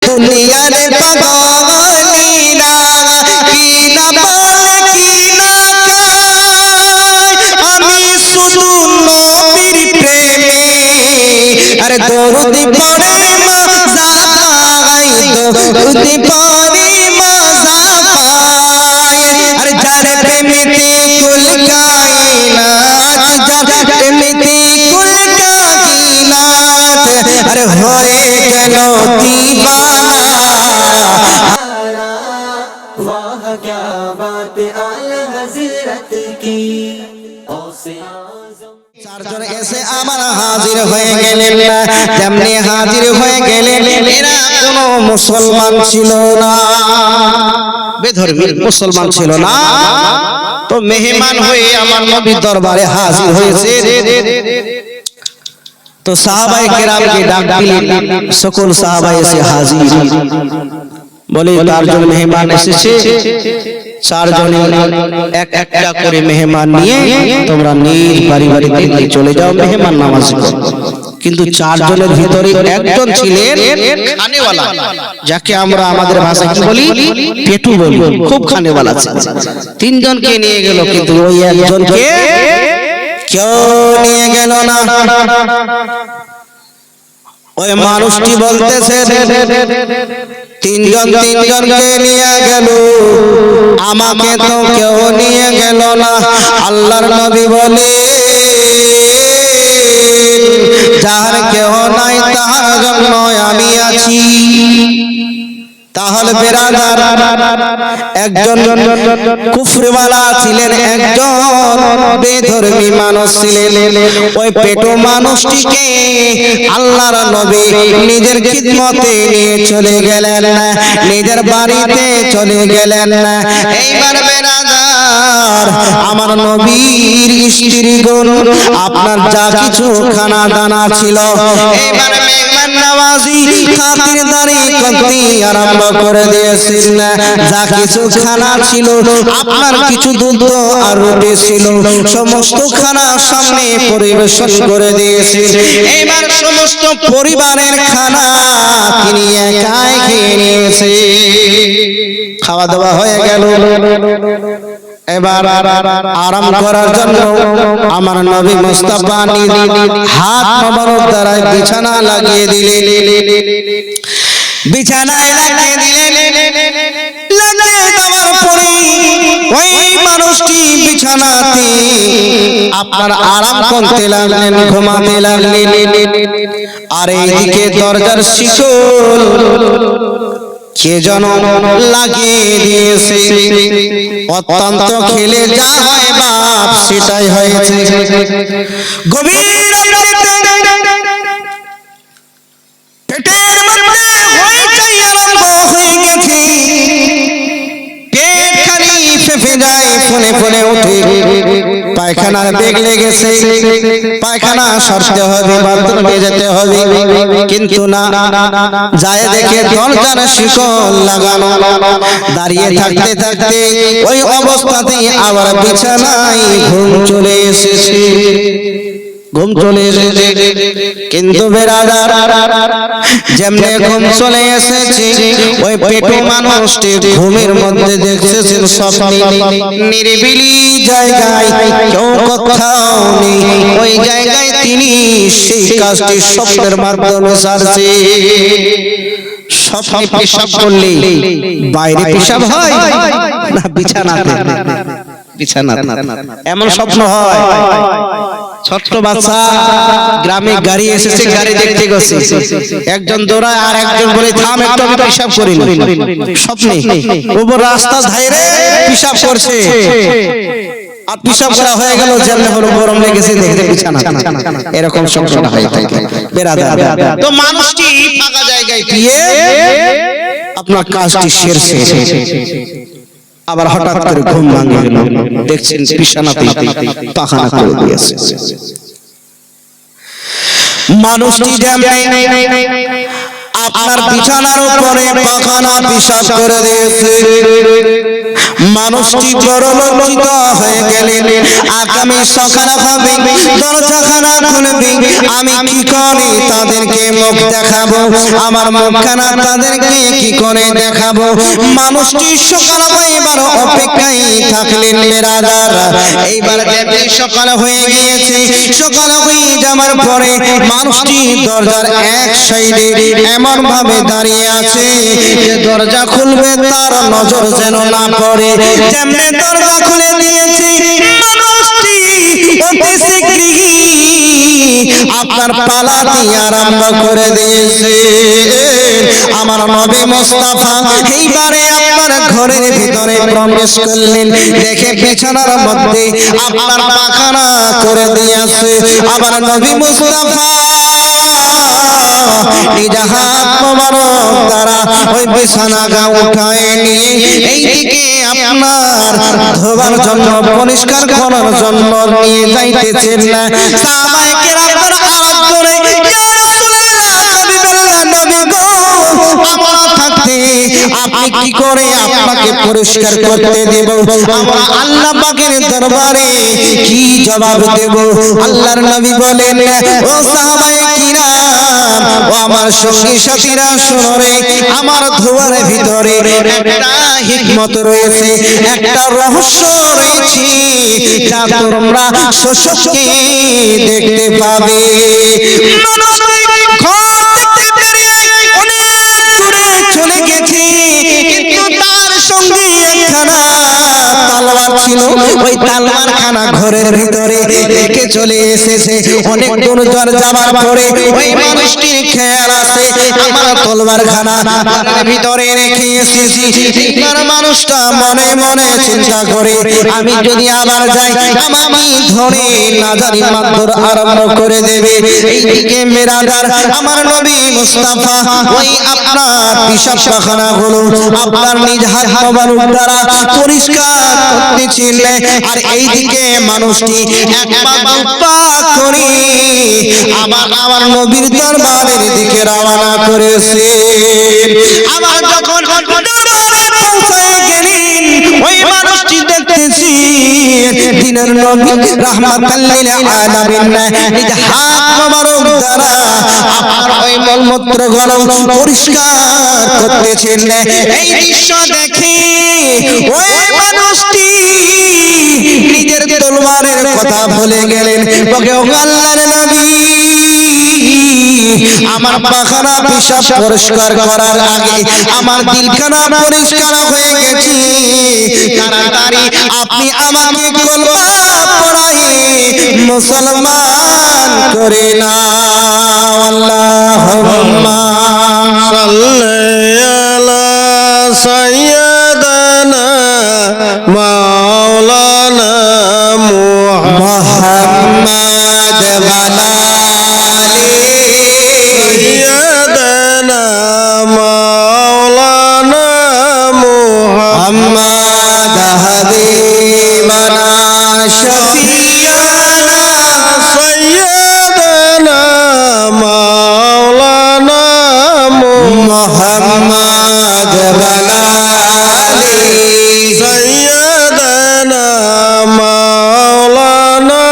দুনিয়ার পাগলিরা কি না বলে কি না আমি শুধু নবীর প্রেমে আরে দরুদ পড়ে মজা পাই দরুদ পড়ে মজা পাই আরে যার প্রেমেতে কুল কায়নাত যার প্রেমেতে কুল কায়নাত আরে হয়ে গেল दीवाना वाह क्या बात आला हजरत की চারজন এসে আমার হাজির হয়ে গেলেন না তেমনি হাজির হয়ে গেলেন এরা কোনো মুসলমান ছিল না বেধর্মী মুসলমান ছিল না তো মেহমান হয়ে আমার নবীর দরবারে হাজির হয়েছে तो साहबाए किराम के डाक दिले सकल साहबा एसे हाजिर बोले चारজন मेहमान এসেছে চারজনে এক একটা করে মেহমান নিয়ে তোমরা নিজ বাড়ি বাড়ি দিকে চলে যাও মেহমান নামাজ পড়ো কিন্তু চারজনের ভিতরে একজন ছিলেন খানেওয়ালা যাকে আমরা আমাদের ভাষায় কি বলি পেটু বলি খুব খানেওয়ালা ছিল তিনজনকে নিয়ে গেল কিন্তু ওই একজনকে क्यों নিয়ে গেল না ওই মানুষটি বলতেছে তিনজনকে নিয়ে গেল আমাকে তো কেউ নিয়ে গেল না আল্লাহর নবী বলে যার কেউ নাই তার জন্য আমি আছি তাহলে বেরাদার একজন কুফরওয়ালা ছিলেন একজন বেধর্মী মানুষ ছিলেন ওই পেটো মানুষটিকে আল্লাহর নবী নিজের খিদমতে নিয়ে চলে গেলেন নিজের বাড়িতে চলে গেলেন এইবার বেরাদার আমার নবীর স্ত্রীগণ আপনার যা কিছু খানা দানা ছিল এইবার মেহমান নওয়াজি খাতিরদারি করতে আরম্ভ করে দিয়েছেন যা কিছু খানা ছিল আপনার কিছু দুধ আর রুটি ছিল সমস্ত খানা সামনে পরিবেশন করে দিয়েছেন এবার সমস্ত পরিবারের খানা তিনি একাই খেয়ে নিয়েছে খাওয়া দাওয়া হয়ে গেল এবার আরাম করার জন্য আমার নবী মুস্তাফা হাত মোবারক দ্বারা বিছানা লাগিয়ে দিলেন বিছানায় লাগিয়ে দিলেন লাগিয়ে দেওয়ার পরে ওই মানুষটি বিছানাতে আপনার আরাম করতে লাগলেন ঘুমাতে লাগলেন আর এইদিকে দরজার শিকল কে যেন লাগিয়ে দিয়েছে অত্যন্ত খেলে যা হয় বাপ সেটাই হয়েছে গভীর রাত্রিতে পেটের মধ্যে হইচই আরম্ভ হয়ে গেছে পেট খালি ফেঁপে যায় ফুলে ফুলে ওঠে পায়খানার বেগ লেগেছে পায়খানা সারতে হবে বাথরুমে যেতে হবে কিন্তু না যায় দেখে দরজার শিকল লাগানো দাঁড়িয়ে থাকতে থাকতে ওই অবস্থাতেই আবার বিছানায় ঘুম চলে এসেছে ঘুম চলে এসেছে কিন্তু বেরাদার যেমনে ঘুম চলে এসেছে ওই পেটু মানুষটি ঘুমের মধ্যে দেখছেন স্বপ্নে নিরিবিলি জায়গায় কেউ কোথাও নেই ওই জায়গায় তিনি সেই কাজটি স্বপ্নের মাধ্যমে সারছে স্বপ্নে পেশাব করলে বাইরে পেশাব হয় না বিছানাতে বিছানাতে এমন স্বপ্ন হয় ছোট্ট বাচ্চা গ্রামে গাড়ি এসেছে গাড়ি দেখতে গেছে একজন দৌড়ায় আর একজন বলে থাম একটু আমি পেশাব করি স্বপ্নে উপর রাস্তা ধারে পেশাব করছে আর পেশাব করা হয়ে গেল যেমন হলো গরম লেগেছে দেখতে বিছানা এরকম স্বপ্নটা হয় বেরাদার তো মানুষটি ফাঁকা জায়গায় গিয়ে আপনার কাজটি সেরছে আবার হঠাৎ করে ঘুম ভাঙে গেল দেখছেন বিছানাতে পাখানা করে দিয়েছে মানুষটি যেমন আপনার বিছানার উপরে পায়খানা পেশাব করে দিয়েছে। মানুষটি বড় লজ্জিত হয়ে গেলেন। আগামী সকাল হবে, দরজাখানা খুলবে, আমি কি করে তাদেরকে মুখ দেখাবো? আমার মুখখানা তাদেরকে কি করে দেখাবো? মানুষটি সকাল হইবার অপেক্ষায় থাকলেন বেরাদার। এইবার দেখে সকাল হয়ে গিয়েছে। সকাল হয়ে যাওয়ার পরে মানুষটি দরজার এক সাইডে এমন ভাবে দাঁড়িয়ে আছে যে দরজা খুলবে তার নজর যেন না পড়ে। যেমনি দরজা খুলে দিয়েছে, মানুষটি অতি শীঘ্রই আপনার পালাতে আরম্ভ করে দিয়েছে। আমার নবী মুস্তাফা এইবারে আপনার ঘরের ভিতরে প্রবেশ করলেন। দেখে বিছানার মধ্যে আপনার পায়খানা করে দিয়েছে। আবার নবী মুস্তাফা নিজ হাত মোবারক দ্বারা ওই বিছানাটা উঠায় নিয়ে এইদিকে আপনার ধোবার জন্য, পরিষ্কার করার জন্য নিয়ে যাইতেছেন না। সাহাবায়ে কেরামদের আওয়াজ করে, ইয়া রাসূলুল্লাহ, নবী বললেন, নবী গো, আমরা থাকতে আপনি কি করে আপনাকে পরিষ্কার করতে দেব? আমরা আল্লাহ পাকের দরবারে কি জবাব দেব? আল্লাহর নবী বলেন, ও সাহাবায়ে কিরাম, ও আমার সঙ্গী সাথীরা, শুনো রে, আমার ধোয়ার ভিতরে একটা হিকমত রয়েছে, একটা রহস্য রয়েছে, যা তোমরা শোষককে দেখতে পাবে। মানুষ ঘর থেকে বেরিয়ে অনেক দূরে চলে গেছে, কিন্তু তার সঙ্গে একখানা তলোয়ার ছিল। ওই তলোয়ার খানা ঘরের ভিতরে রেখে চলে এসেছে। অনেক দূর যাবার পরে ওই মানুষটির খেয়াল আছে, আমার তলোয়ার খানা ঘরের ভিতরে রেখে এসেছি। এইবার মানুষটা মনে মনে চিন্তা করে, আমি যদি আবার যাই আমাকে ধরে নাজারি মারধর আরম্ভ করে দেবে। এইদিকে মেরাদার আমার নবী মুস্তাফা ওই আপনার পেশাব পায়খানা হলো আপনার নিজ হাত মোবারক দ্বারা পরিষ্কার করতেছিলেন। আর এইদিকে মানুষটি এক পা করে আমার নবীর দরবারের দিকে রওনা করেছে। আবার যখন দরবারে পৌঁছে গেলেন, ওই মানুষটি দেখতেছি দিনের নবী রাহমাতাল লিল আলামিন নিজ হাত মোবারক দ্বারা আপনার ওই মলমূত্রগুলো পরিষ্কার করতেছেন। এই দৃশ্য দেখে ওই মানুষটি নিজের তলোয়ারের কথা ভুলে গেলেন। বলে, ও আল্লাহর নবী, আমার পায়খানা পেশাব পরিষ্কার করার আগে আমার দিলখানা পরিষ্কার হয়ে গেছে, তাড়াতাড়ি আপনি আমাকে কলমা পড়াই মুসলমান করে না। আল্লাহুম্মা সাল্লি আলা সাইয়্যিদানা মাওলানা মুহাম্মদ ওয়া আলি সাইয়্যিদানা মাওলানা মুহাম্মদ হাবিবানা শফিয়ানা সাইয়্যিদানা মাওলানা মুহাম্মদ ওয়া আলি সাইয়্যিদানা মাওলানা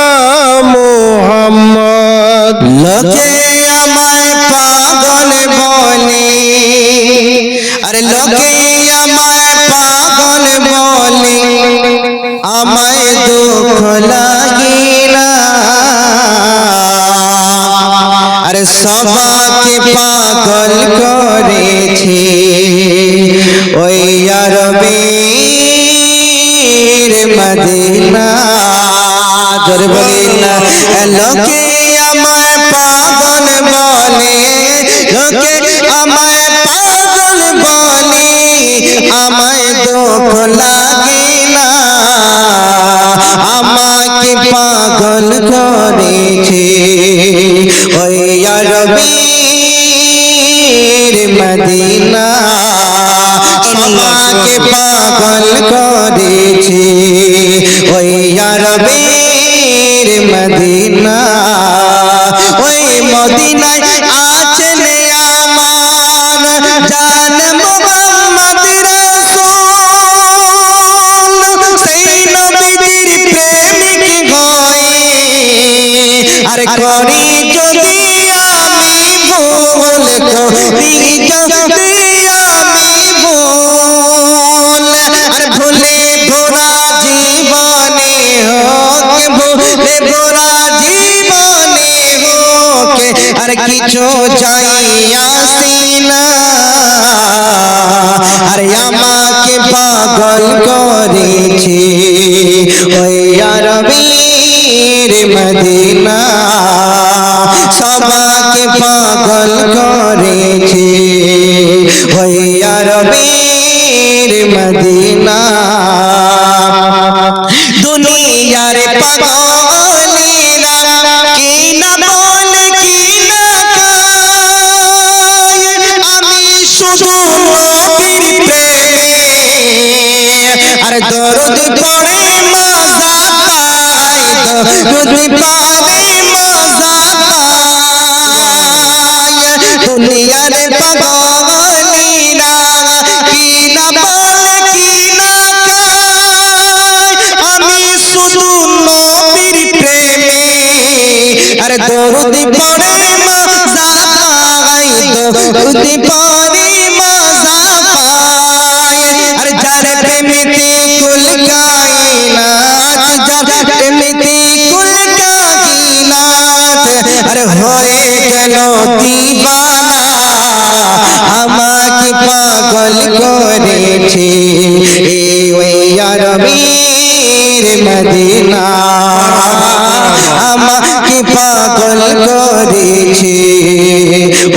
মুহাম্মদ। লোকে আমায় পাগল বলে, আরে লোকে আমায় পাগল বলে, আমায় দুঃখ লাগে না। আরে সবাকে পাগল করেছে ওই আরবের মদিনা। জোরে বলেন না। লোকে আমায় পাগল বলে, লোকে আমায় পাগল বলে, আমায় দুঃখ লাগে না। আমাকে পাগল করেছে ওই আরবের মদিনা। আমাকে পাগল করেছে ওই আরবের মদিনা। ওই মদিনায় আছেন আমার করি যদি আমি ভুল করি যদি আমি ভুল আর ভুলে ভোরা জীবনে হোক ভুলে ভোরা জীবনে হোক আর কিছু যাই আসি না আর আমাকে পাগল করেছি ওই আরবীর মদিনা সবাকে পাগল করেছি ওই আরবীর মদিনা দুনিয়ার পাগলেরা কি না বলে কি না কয় আমি শুধু নবীর প্রেমে আর দরুদ পড়ে মজা পাই দরুদ পড়ে মজা পাই দুনিয়ার পাগলেরা কি না বলে কি না কয় আমি শুধু নবীর প্রেমে আর দরুদ পড়ে মজা পাই দরুদ পড়ে মজা পাই আর যার প্রেমেতে কুল কায়নাত যার প্রেমেতে কুল কায়নাত আর হয়ে গেল দিওয়ানা আমাকে পাগল করেছে ওই আরবীর মদিনা আমাকে পাগল করেছে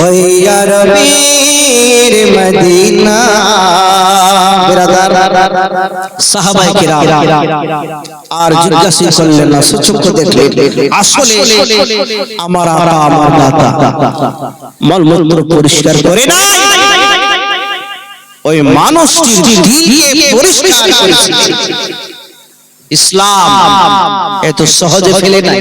ওই আরবীর মদিনা বিরাদার সাহাবায়ে কিরাম আর জিজ্ঞাসা করলেন না চক্ষু দেখলেন আসলে আমার আকা আমার দাতা মলমূত্র পরিষ্কার করে নাই ওই মানুষটির দিলকে পরিষ্কার করেছে ইসলাম এত সহজে ফেলে নাই